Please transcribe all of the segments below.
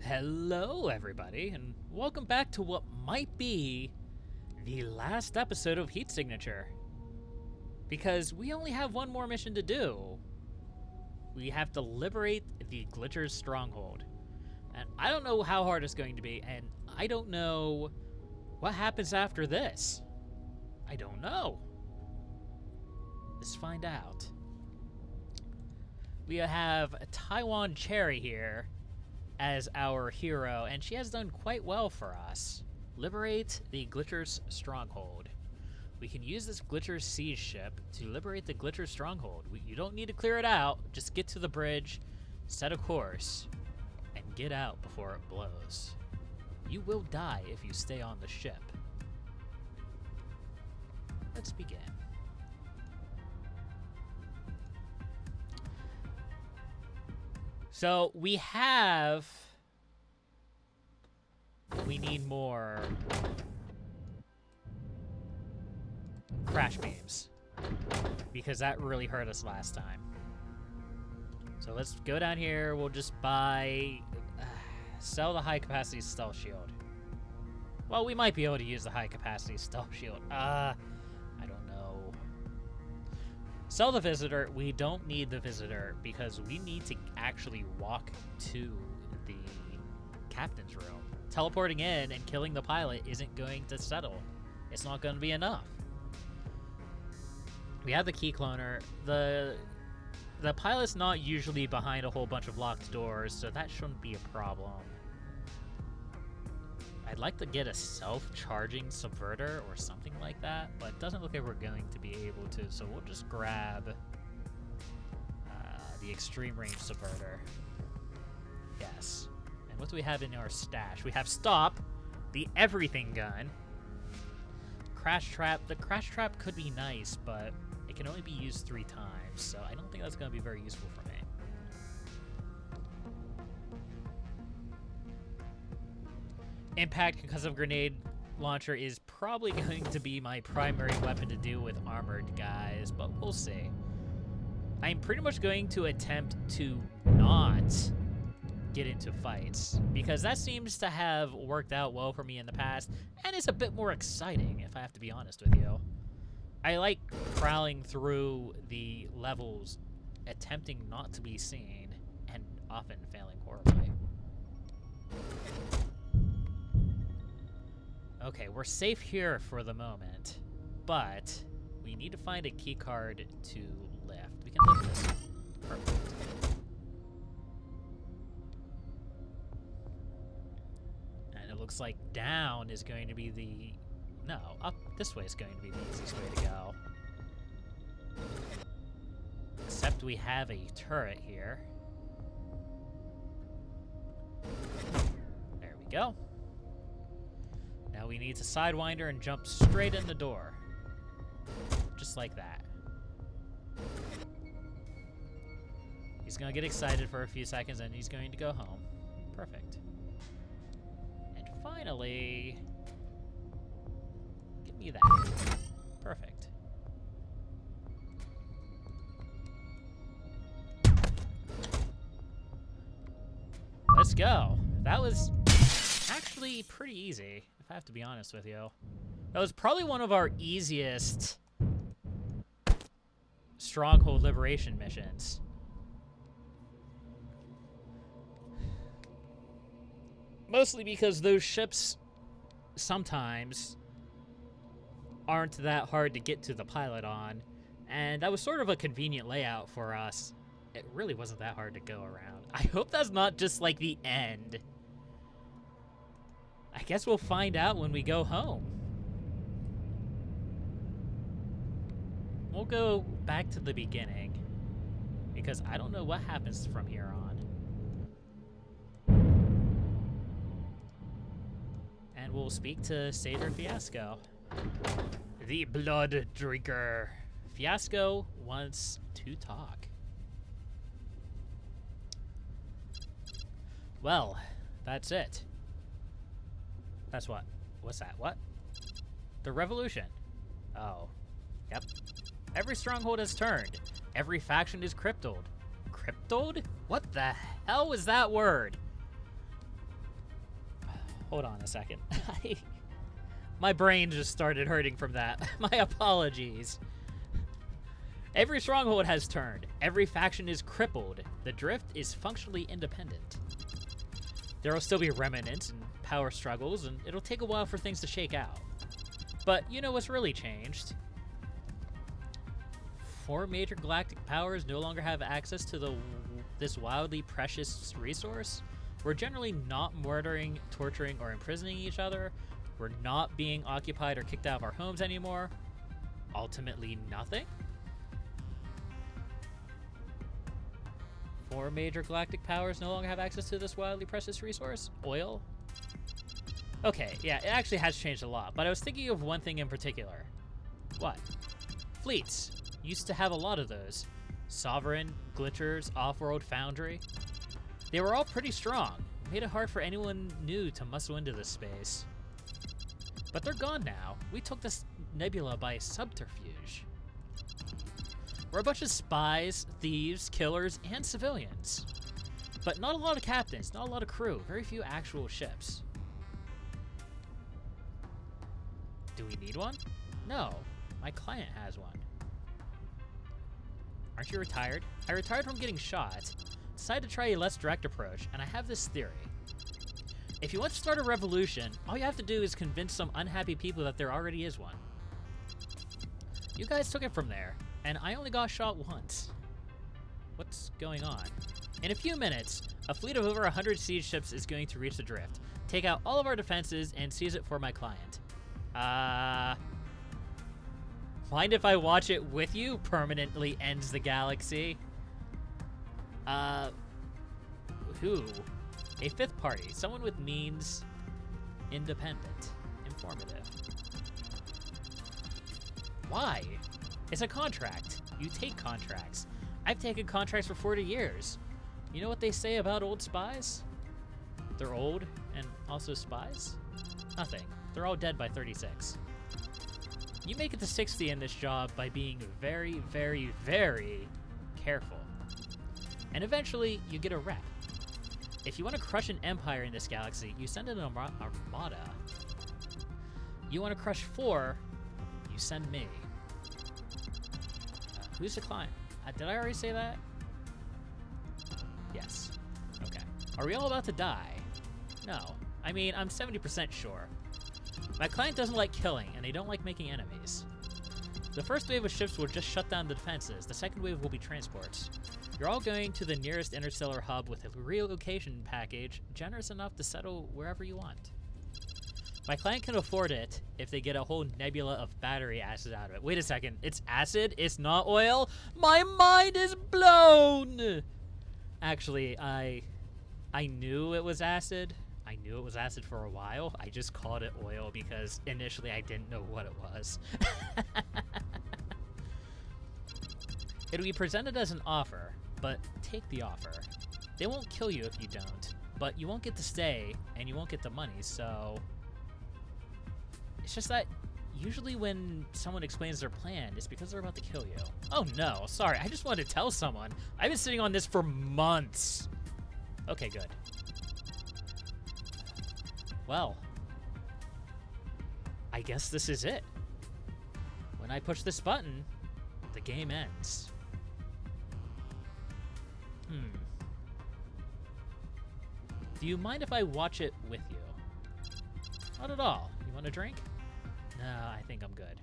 Hello, everybody, and welcome back to what might be the last episode of Heat Signature. Because we only have one more mission to do. We have to liberate the Glitcher's stronghold. And I don't know how hard it's going to be, and I don't know what happens after this. I don't know. Let's find out. We have Taiwan Cherry here as our hero, and she has done quite well for us. Liberate the Glitcher's stronghold. We can use this Glitcher's siege ship to liberate the Glitcher's stronghold. You don't need to clear it out, just get to the bridge, set a course, and get out before it blows. You will die if you stay on the ship. Let's begin. So we need more crash beams because that really hurt us last time. So let's go down here. We'll just sell the high capacity stealth shield. Well, we might be able to use the high capacity stealth shield. I don't know. Sell the visitor. We don't need the visitor because we need to actually walk to the captain's room. Teleporting in and killing the pilot isn't going to settle. It's not going to be enough. We have the key cloner. The pilot's not usually behind a whole bunch of locked doors, so that shouldn't be a problem. I'd like to get a self-charging subverter or something like that, but it doesn't look like we're going to be able to, so we'll just grab the extreme range subverter. Yes. And what do we have in our stash? We have Stop, the everything gun, Crash Trap. The Crash Trap could be nice, but it can only be used 3 times, so I don't think that's going to be very useful for me. Impact concussive grenade launcher is probably going to be my primary weapon to deal with armored guys, but we'll see. I'm pretty much going to attempt to not get into fights, because that seems to have worked out well for me in the past, and it's a bit more exciting, if I have to be honest with you. I like prowling through the levels, attempting not to be seen, and often failing horribly. Okay, we're safe here for the moment, but we need to find a key card to lift. We can lift this. Perfect. And it looks like down is going to be the... No, up this way is going to be the easiest way to go. Except we have a turret here. There we go. Now we need to sidewinder and jump straight in the door. Just like that. He's going to get excited for a few seconds and he's going to go home. Perfect. And finally... give me that. Perfect. Let's go. That was actually pretty easy, if I have to be honest with you. That was probably one of our easiest stronghold liberation missions. Mostly because those ships sometimes aren't that hard to get to the pilot on, and that was sort of a convenient layout for us. It really wasn't that hard to go around. I hope that's not just like the end. I guess we'll find out when we go home. We'll go back to the beginning, because I don't know what happens from here on. And we'll speak to Satyr Fiasco. The Blood Drinker. Fiasco wants to talk. Well, that's it. That's what? What's that? What? The revolution. Oh. Yep. Every stronghold has turned. Every faction is cryptoed. Cryptoed? What the hell was that word? Hold on a second. My brain just started hurting from that. My apologies. Every stronghold has turned. Every faction is crippled. The drift is functionally independent. There will still be remnants and power struggles, and it'll take a while for things to shake out. But you know what's really changed? 4 major galactic powers no longer have access to this wildly precious resource. We're generally not murdering, torturing, or imprisoning each other. We're not being occupied or kicked out of our homes anymore. Ultimately, nothing? 4 major galactic powers no longer have access to this wildly precious resource? Oil? Okay, yeah, it actually has changed a lot, but I was thinking of one thing in particular. What? Fleets. Used to have a lot of those. Sovereign, Glitchers, Off-World, Foundry. They were all pretty strong. Made it hard for anyone new to muscle into this space. But they're gone now. We took this nebula by subterfuge. We're a bunch of spies, thieves, killers, and civilians. But not a lot of captains, not a lot of crew, very few actual ships. Do we need one? No, my client has one. Aren't you retired? I retired from getting shot, decided to try a less direct approach, and I have this theory. If you want to start a revolution, all you have to do is convince some unhappy people that there already is one. You guys took it from there, and I only got shot once. What's going on? In a few minutes, a fleet of over 100 siege ships is going to reach the drift, take out all of our defenses, and seize it for my client. Mind if I watch it with you? Permanently ends the galaxy. Who? A fifth party. Someone with means. Independent. Informative. Why? It's a contract. You take contracts. I've taken contracts for 40 years. You know what they say about old spies? They're old and also spies? Nothing. They're all dead by 36. You make it to 60 in this job by being very, very, very careful. And eventually, you get a rep. If you want to crush an empire in this galaxy, you send an armada. You want to crush 4, you send me. Who's the client? Did I already say that? Yes. Okay. Are we all about to die? No. I mean, I'm 70% sure. My client doesn't like killing, and they don't like making enemies. The first wave of ships will just shut down the defenses. The second wave will be transports. You're all going to the nearest interstellar hub with a relocation package generous enough to settle wherever you want. My client can afford it if they get a whole nebula of battery acid out of it. Wait a second, it's acid? It's not oil? My mind is blown! Actually, I knew it was acid. I knew it was acid for a while. I just called it oil because initially I didn't know what it was. It'll be presented as an offer, but take the offer. They won't kill you if you don't, but you won't get to stay, and you won't get the money, so... It's just that usually when someone explains their plan, it's because they're about to kill you. Oh no, sorry, I just wanted to tell someone. I've been sitting on this for months. Okay, good. Well, I guess this is it. When I push this button, the game ends. Do you mind if I watch it with you? Not at all. You want a drink? No, I think I'm good.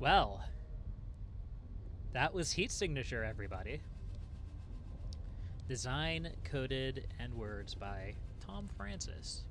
Well, that was Heat Signature, everybody. Design, coded, and words by Tom Francis.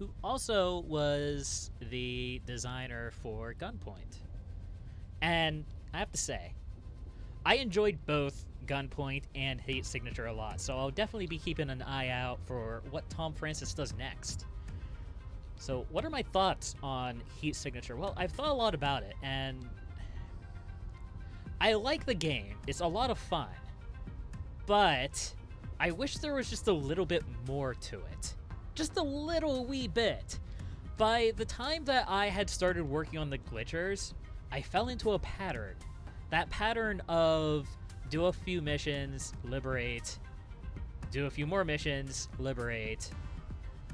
who also was the designer for Gunpoint. And I have to say, I enjoyed both Gunpoint and Heat Signature a lot, so I'll definitely be keeping an eye out for what Tom Francis does next. So what are my thoughts on Heat Signature? Well, I've thought a lot about it, and I like the game. It's a lot of fun. But I wish there was just a little bit more to it. Just a little wee bit. By the time that I had started working on the glitchers, I fell into a pattern. That pattern of do a few missions, liberate, do a few more missions, liberate,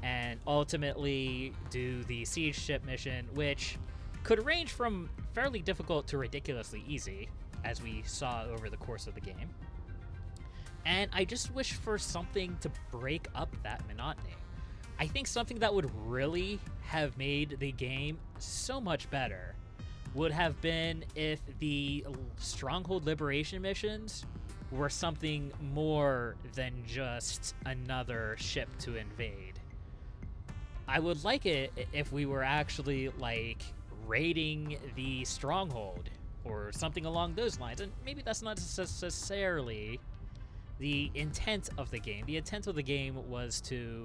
and ultimately do the siege ship mission, which could range from fairly difficult to ridiculously easy, as we saw over the course of the game. And I just wish for something to break up that monotony. I think something that would really have made the game so much better would have been if the Stronghold Liberation missions were something more than just another ship to invade. I would like it if we were actually, like, raiding the Stronghold or something along those lines. And maybe that's not necessarily the intent of the game. The intent of the game was to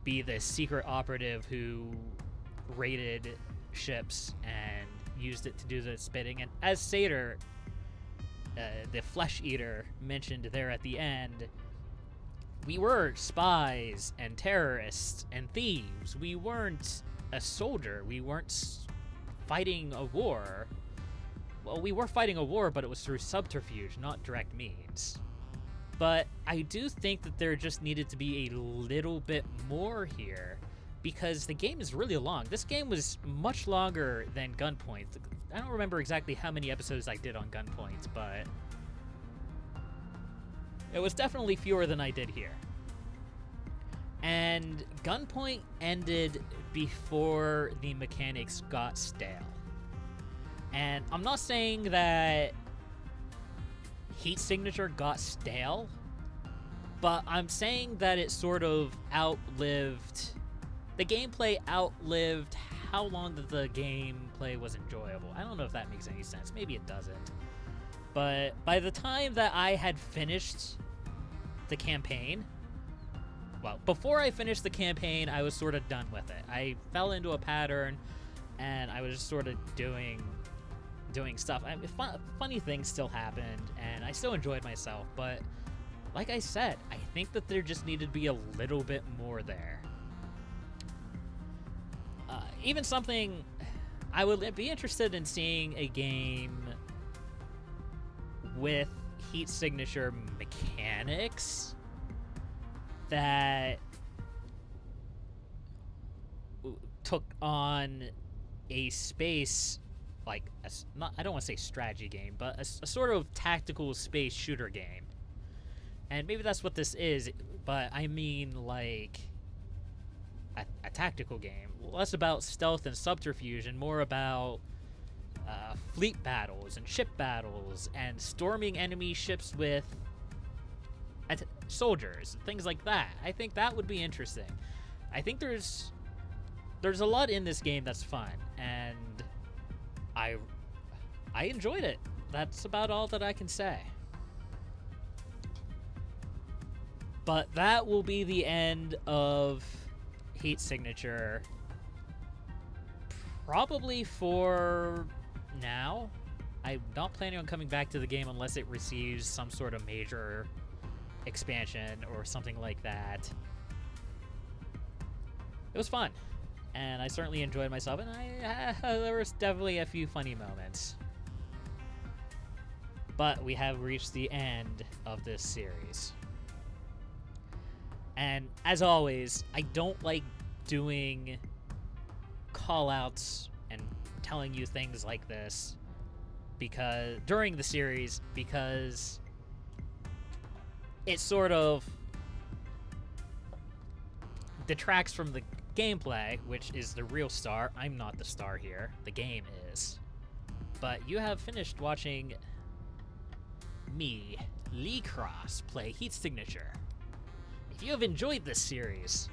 be the secret operative who raided ships and used it to do the spitting. And as Satyr, the flesh eater, mentioned there at the end, we were spies and terrorists and thieves. We weren't a soldier. We weren't fighting a war. Well, we were fighting a war, but it was through subterfuge, not direct means. But I do think that there just needed to be a little bit more here, because the game is really long. This game was much longer than Gunpoint. I don't remember exactly how many episodes I did on Gunpoint, but it was definitely fewer than I did here. And Gunpoint ended before the mechanics got stale. And I'm not saying that Heat Signature got stale, but I'm saying that it sort of outlived, the gameplay outlived how long that the gameplay was enjoyable. I don't know if that makes any sense. Maybe it doesn't. But by the time that I had finished the campaign, well, before I finished the campaign, I was sort of done with it. I fell into a pattern, and I was just sort of doing stuff. I mean, funny things still happened, and I still enjoyed myself, but like I said, I think that there just needed to be a little bit more there. Even something, I would be interested in seeing a game with Heat Signature mechanics that took on a space, like, I don't want to say strategy game, but a sort of tactical space shooter game. And maybe that's what this is, but I mean, like, a tactical game. Less about stealth and subterfuge, and more about fleet battles and ship battles and storming enemy ships with soldiers, things like that. I think that would be interesting. I think there's a lot in this game that's fun, and I enjoyed it. That's about all that I can say. But that will be the end of Heat Signature, probably for now. I'm not planning on coming back to the game unless it receives some sort of major expansion or something like that. It was fun, and I certainly enjoyed myself, and there was definitely a few funny moments. But we have reached the end of this series. And as always, I don't like doing call-outs and telling you things like this during the series, because it sort of detracts from the gameplay, which is the real star. I'm not the star here. The game is. But you have finished watching me, Leecros, play Heat Signature. If you have enjoyed this series,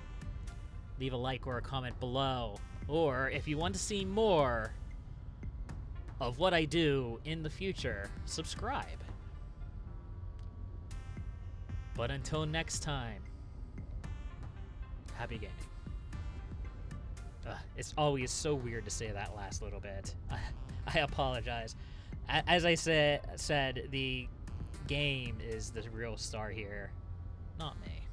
leave a like or a comment below. Or if you want to see more of what I do in the future, subscribe. But until next time, happy gaming. It's always so weird to say that last little bit. I apologize. As I said, the game is the real star here, not me.